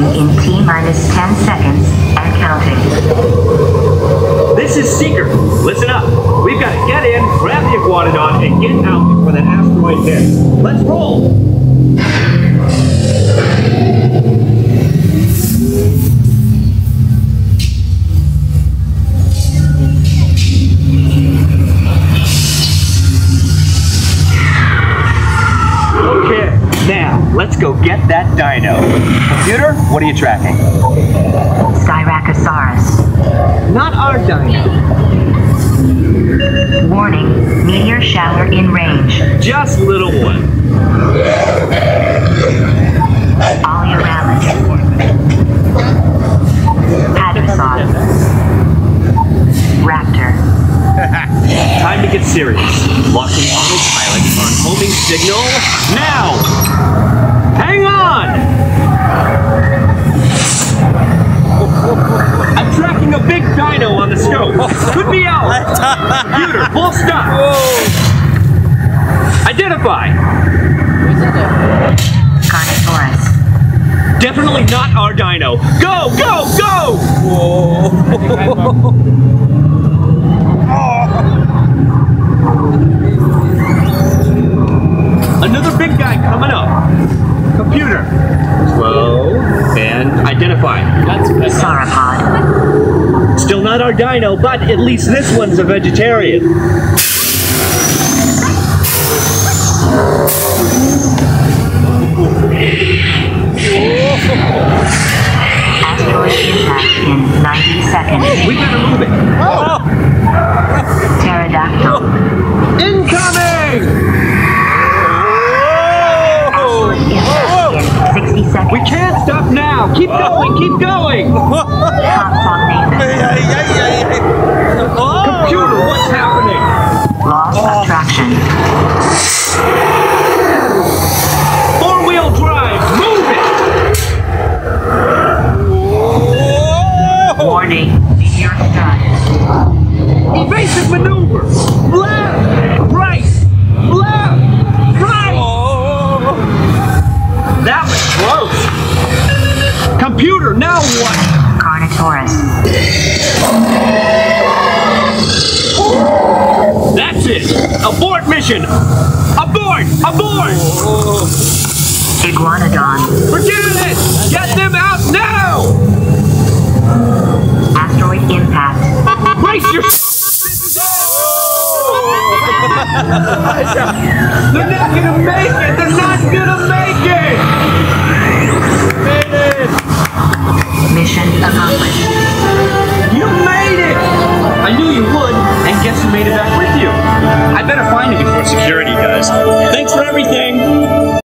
Starting in T-10 seconds and counting. This is Seeker. Listen up. We've got to get in, grab the iguanodon, and get out before that asteroid hits. Let's roll! Okay, now let's go get that dino. Computer, what are you tracking? Styracosaurus. Not our dino. Warning, meteor shower in range. Just little one. Oleoramus. Hadrosaur. Raptor. Time to get serious. Locking autopilot on homing signal now! Hang on! I'm tracking a big dino on the scope. Could be out. Computer, full stop. Identify. Carnotaurus. Definitely not our dino. Go, go, go! Another big guy coming up. Computer. Slow and identify. Sauropod. Still not our dino, but at least this one's a vegetarian. Asteroid impact in 90 seconds. We gotta move it. Pterodactyl. Incoming! Asteroid impact in 60 seconds. We can't stop now. Keep going, keep going. Hops on Nathan. Computer, what's happening? Loss of traction. Four-wheel drive, move it! Warning, meteor strike. Evasive maneuver! Left! Right! Left! Right! That was close! Computer, now what? Carnotaurus. That's it! Abort mission! Abort! Abort! Iguanodon. Forget it! Get them out now! Asteroid impact. Brace yourself! They're not gonna make it! They're not gonna make it! Made it! Mission accomplished. You made it! I knew you would, and guess who made it back with you? I better find you before security does.